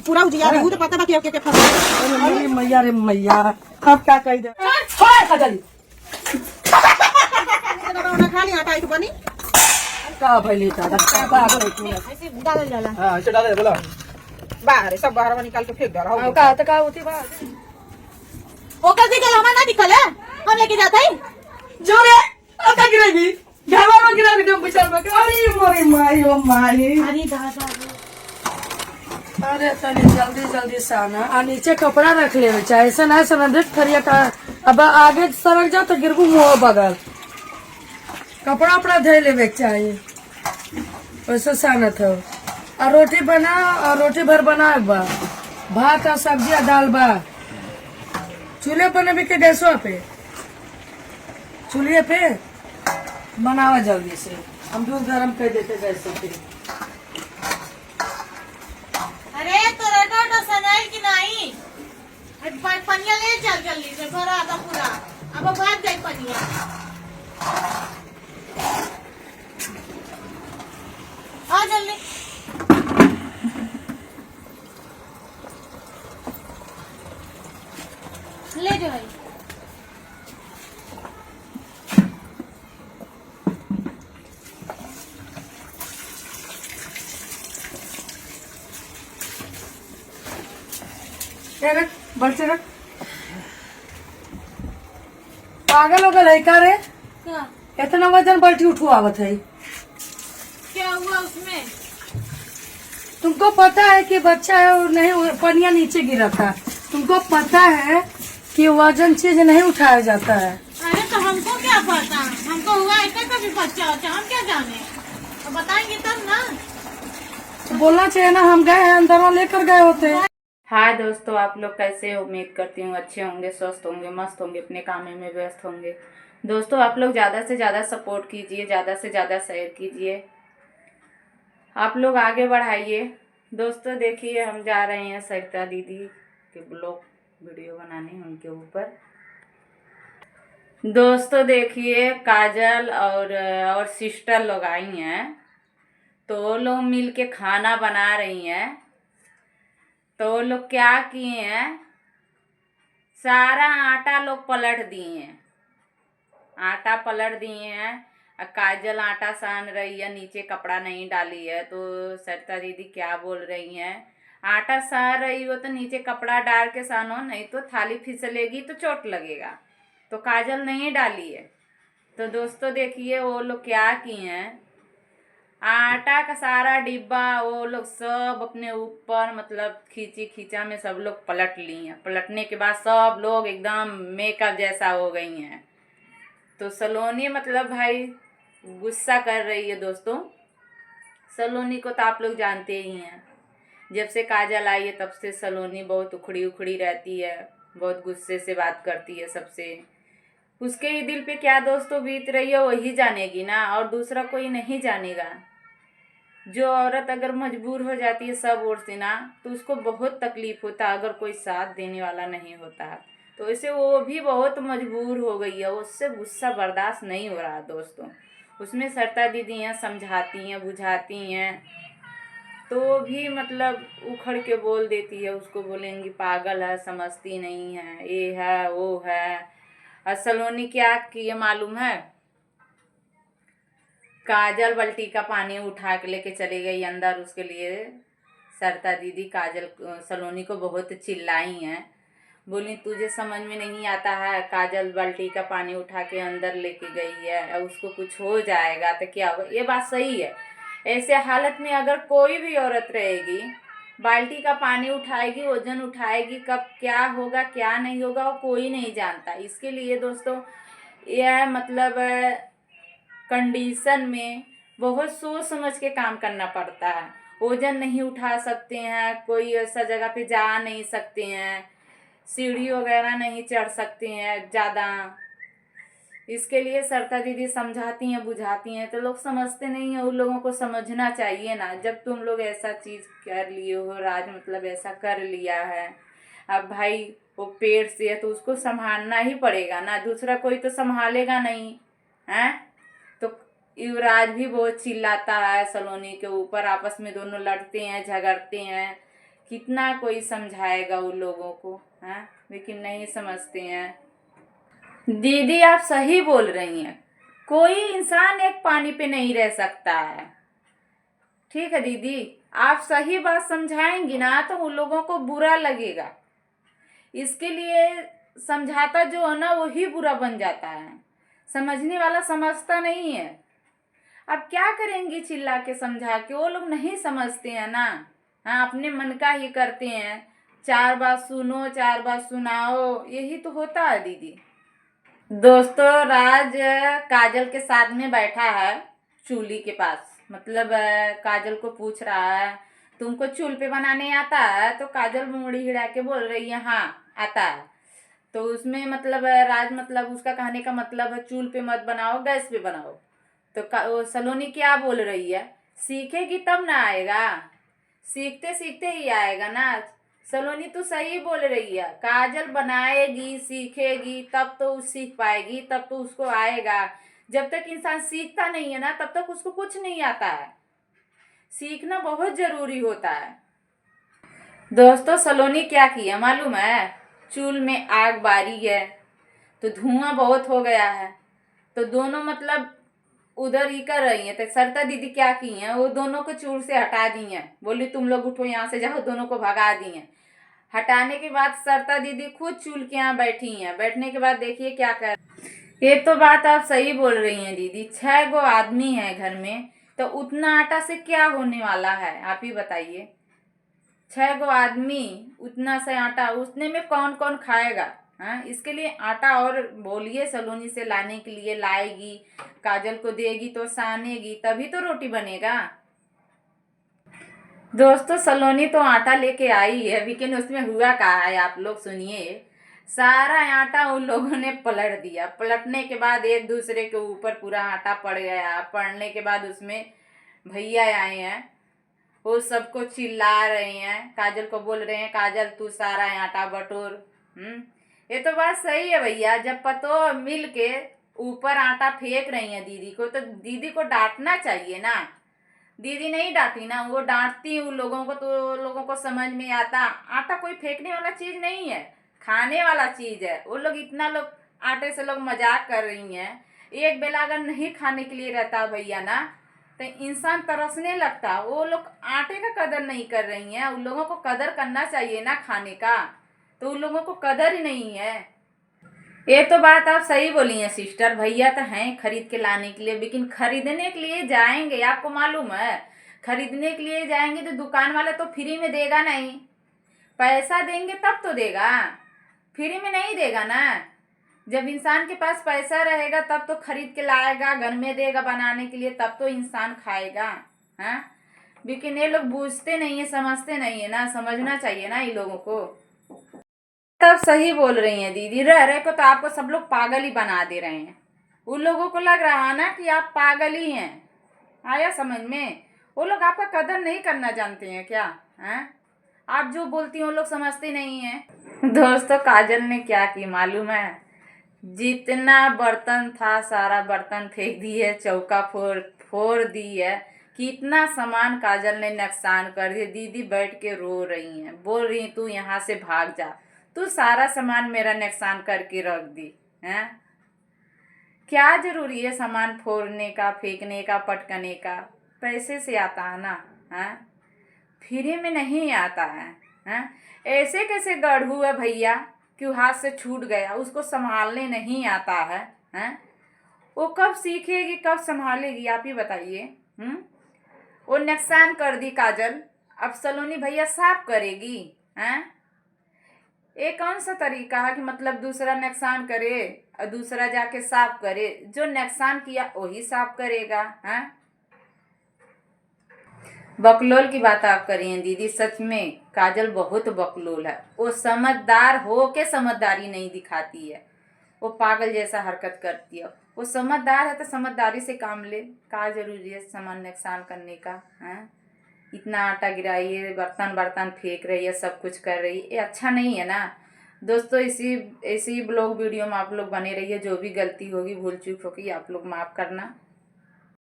पूरा उजिया भी तो पता बा के फंसा। अरे मैया रे मैया, अब क्या कह दे। छोड़ खजली ना खाली आटा एक बनी का भइली दादा का बात है तू। ऐसे डाल जाला। हाँ ऐसे डाले बोला। बाहर सब बाहर में निकाल के फेंक दे रहा हूं। का त का होती बा ओकर दिखल हमार ना दिखल है, हम लेके जात हई। जो रे अब का गिरेगी घरवा में गिरा के तुम बिचार में। अरे मोरी माई ओ माई। अरे दादा अरे तनी जल्दी जल्दी से आना आ नीचे कपड़ा रख ले चाहे ऐसा ना ऐसा देख थरिया का। अब आगे सरक जा तो गिरबू मुंह बगल। कपड़ा उपड़ा धे लेवे के चाहिए वैसे सानत हो। और रोटी बना और रोटी भर बना बा, भात और सब्जी और दाल बा। चूल्हे पर नहीं के गैसवा पे, चूल्हे पे बनावा जल्दी से। हम दूध गरम कर देते गैस पे। अरे तो रेडो सनाई की नहीं पनिया ले चल जल्दी से भरा आधा पूरा। अब भाग जाए पनिया। आ जल्दी ले जाओ भाई। रख बल्टी रख। पागल हो गए का रे, क्या इतना वजन बल्टी उठवावत है। क्या हुआ उसमें? तुमको पता है कि बच्चा है और नहीं पनिया नीचे गिरा था। तुमको पता है कि वजन चीज नहीं उठाया जाता है। अरे तो हमको क्या पता, हमको हुआ ऐसा कभी बच्चा होता हम क्या जाने, तो बताएंगे तब ना। तो बोलना चाहिए ना, हम गए हैं अंदर लेकर गए होते। हाय दोस्तों, आप लोग कैसे हो? उम्मीद करती हूँ अच्छे होंगे, स्वस्थ होंगे, मस्त होंगे, अपने काम में व्यस्त होंगे। दोस्तों आप लोग ज़्यादा से ज़्यादा सपोर्ट कीजिए, ज़्यादा से ज़्यादा शेयर कीजिए, आप लोग आगे बढ़ाइए। दोस्तों देखिए हम जा रहे हैं सरिता दीदी के ब्लॉग वीडियो बनाने उनके ऊपर। दोस्तों देखिए काजल और सिस्टर लोग आई हैं, तो वो लोग मिल के खाना बना रही हैं। तो वो लोग क्या किए हैं, सारा आटा लोग पलट दिए हैं, आटा पलट दिए हैं। काजल आटा सान रही है, नीचे कपड़ा नहीं डाली है। तो सरिता दीदी क्या बोल रही हैं, आटा सान रही हो तो नीचे कपड़ा डाल के सानो, नहीं तो थाली फिसलेगी तो चोट लगेगा। तो काजल नहीं डाली है। तो दोस्तों देखिए वो लोग क्या किए हैं, आटा का सारा डिब्बा वो लोग सब अपने ऊपर मतलब खींचा में सब लोग पलट ली हैं। पलटने के बाद सब लोग एकदम मेकअप जैसा हो गई हैं। तो सलोनी मतलब भाई गुस्सा कर रही है। दोस्तों सलोनी को तो आप लोग जानते ही हैं, जब से काजल आई है तब से सलोनी बहुत उखड़ी उखड़ी रहती है, बहुत गुस्से से बात करती है सबसे। उसके ही दिल पे क्या दोस्तों बीत रही है वही जानेगी ना, और दूसरा कोई नहीं जानेगा। जो औरत अगर मजबूर हो जाती है सब ओर से ना, तो उसको बहुत तकलीफ होता है अगर कोई साथ देने वाला नहीं होता है। तो इसे वो भी बहुत मजबूर हो गई है, उससे गुस्सा बर्दाश्त नहीं हो रहा दोस्तों। उसमें सरिता दीदी हैं, समझाती हैं, बुझाती हैं, तो भी मतलब उखड़ के बोल देती है। उसको बोलेंगी पागल है, समझती नहीं है, ये है वो है। और सलोनी क्या किए मालूम है, काजल बाल्टी का पानी उठा के लेके चली गई अंदर। उसके लिए सरिता दीदी काजल सलोनी को बहुत चिल्लाई हैं, बोली तुझे समझ में नहीं आता है, काजल बाल्टी का पानी उठा के अंदर लेके गई है, उसको कुछ हो जाएगा तो क्या होगा। ये बात सही है, ऐसे हालत में अगर कोई भी औरत रहेगी, बाल्टी का पानी उठाएगी, वजन उठाएगी, कब क्या होगा क्या नहीं होगा वो कोई नहीं जानता। इसके लिए दोस्तों यह मतलब कंडीशन में बहुत सोच समझ के काम करना पड़ता है। वजन नहीं उठा सकते हैं, कोई ऐसा जगह पे जा नहीं सकते हैं, सीढ़ी वगैरह नहीं चढ़ सकते हैं ज़्यादा। इसके लिए सरिता दीदी समझाती हैं, बुझाती हैं, तो लोग समझते नहीं हैं। उन लोगों को समझना चाहिए ना, जब तुम लोग ऐसा चीज़ कर लिए हो, राज मतलब ऐसा कर लिया है, अब भाई वो पेड़ से है तो उसको संभालना ही पड़ेगा ना, दूसरा कोई तो संभालेगा नहीं है। तो युवराज भी बहुत चिल्लाता है सलोनी के ऊपर, आपस में दोनों लड़ते हैं, झगड़ते हैं कितना कोई समझाएगा उन लोगों को, हैं, लेकिन नहीं समझते हैं। दीदी आप सही बोल रही हैं, कोई इंसान एक पानी पे नहीं रह सकता है। ठीक है दीदी, आप सही बात समझाएंगी ना तो उन लोगों को बुरा लगेगा, इसके लिए समझाता जो है ना वही बुरा बन जाता है, समझने वाला समझता नहीं है। अब क्या करेंगी चिल्ला के समझा के, वो लोग नहीं समझते हैं ना। हाँ, अपने मन का ही करते हैं, 4 बार सुनो 4 बार सुनाओ, यही तो होता है दीदी। दोस्तों, राज काजल के साथ में बैठा है चूल्ही के पास, मतलब काजल को पूछ रहा है तुमको चूल्हे पे बनाने आता है, तो काजल मुड़ी हिड़ा के बोल रही है हाँ आता है। तो उसमें मतलब राज मतलब उसका कहने का मतलब है चूल्हे पे मत बनाओ, गैस पे बनाओ। तो वो सलोनी क्या बोल रही है, सीखेगी तब ना आएगा, सीखते सीखते ही आएगा ना। सलोनी तो सही बोल रही है, काजल बनाएगी सीखेगी तब तो सीख पाएगी, तब तो उसको आएगा। जब तक इंसान सीखता नहीं है ना तब तक उसको कुछ नहीं आता है, सीखना बहुत जरूरी होता है। दोस्तों, सलोनी क्या किया मालूम है, चूल्हे में आग बारी है तो धुआं बहुत हो गया है, तो दोनों मतलब उधर ही कर रही है। तो सरिता दीदी क्या की हैं, वो दोनों को चूल्हे से हटा दी हैं, बोली तुम लोग उठो यहाँ से जाओ, दोनों को भगा दी हैं। हटाने के बाद सरिता दीदी खुद चूल्हे के यहाँ बैठी हैं, बैठने के बाद देखिए क्या कर। ये तो बात आप सही बोल रही हैं दीदी, 6 गो आदमी है घर में, तो उतना आटा से क्या होने वाला है आप ही बताइए। 6 गो आदमी, उतना से आटा, उतने में कौन कौन खाएगा। हाँ, इसके लिए आटा और बोलिए सलोनी से लाने के लिए, लाएगी काजल को देगी तो सानेगी तभी तो रोटी बनेगा। दोस्तों, सलोनी तो आटा लेके आई है, लेकिन उसमें हुआ क्या है आप लोग सुनिए। सारा आटा उन लोगों ने पलट दिया, पलटने के बाद एक दूसरे के ऊपर पूरा आटा पड़ गया। पड़ने के बाद उसमें भैया आए हैं, वो सबको चिल्ला रहे हैं, काजल को बोल रहे हैं काजल तू सारा आटा बटोर। ये तो बात सही है भैया, जब पतो मिल के ऊपर आटा फेंक रही है दीदी को, तो दीदी को डांटना चाहिए ना। दीदी नहीं डांटी ना, वो डांटती उन लोगों को तो लोगों को समझ में आता आटा कोई फेंकने वाला चीज नहीं है, खाने वाला चीज है। वो लोग इतना लोग आटे से लोग मजाक कर रही हैं, एक बेला अगर नहीं खाने के लिए रहता भैया ना तो इंसान तरसने लगता। वो लोग आटे का कदर नहीं कर रही हैं, उन लोगों को कदर करना चाहिए ना खाने का, तो उन लोगों को कदर ही नहीं है। ये तो बात आप सही बोली हैं सिस्टर, भैया तो हैं खरीद के लाने के लिए, लेकिन खरीदने के लिए जाएंगे आपको मालूम है, खरीदने के लिए जाएंगे तो दुकान वाला तो फ्री में देगा नहीं, पैसा देंगे तब तो देगा, फ्री में नहीं देगा ना। जब इंसान के पास पैसा रहेगा तब तो खरीद के लाएगा, घर में देगा बनाने के लिए, तब तो इंसान खाएगा। हाँ, लेकिन ये लोग बूझते नहीं है, समझते नहीं है ना, समझना चाहिए ना इन लोगों को। तब सही बोल रही हैं दीदी, रह रहे को तो आपको सब लोग पागल ही बना दे रहे हैं। उन लोगों को लग रहा है ना कि आप पागल ही हैं, आया समझ में। वो लोग आपका कदर नहीं करना जानते हैं क्या हैं? आप जो बोलती हैं वो लोग समझते नहीं हैं। दोस्तों, काजल ने क्या की मालूम है, जितना बर्तन था सारा बर्तन फेंक दिए, चौका फोड़ दी है, कितना सामान काजल ने नुकसान कर दिया। दीदी बैठ के रो रही हैं, बोल रही तू यहाँ से भाग जा, तू सारा सामान मेरा नुकसान करके रख दी हैं। क्या जरूरी है सामान फोड़ने का, फेंकने का, पटकने का, पैसे से आता है ना, हैं, फ्री में नहीं आता है। हैं, ऐसे कैसे गढ़ू है भैया कि हाथ से छूट गया, उसको संभालने नहीं आता है। हैं, वो कब सीखेगी, कब संभालेगी आप ही बताइए। वो नुकसान कर दी काजल, अब सलोनी भैया साफ करेगी। हैं, ये कौन सा तरीका है कि मतलब दूसरा नुकसान करे और दूसरा जाके साफ करे, जो नुकसान किया वही साफ करेगा। हैं, बकलोल की बात आप करिए दीदी, सच में काजल बहुत बकलोल है। वो समझदार हो के समझदारी नहीं दिखाती है, वो पागल जैसा हरकत करती है। वो समझदार है तो समझदारी से काम ले, का जरूरी है सामान नुकसान करने का। हैं, इतना आटा गिराई है, बर्तन बर्तन फेंक रही है, सब कुछ कर रही है, ये अच्छा नहीं है ना। दोस्तों, इसी ब्लॉग वीडियो में आप लोग बने रहिए, जो भी गलती होगी भूल चूक होगी आप लोग माफ़ करना।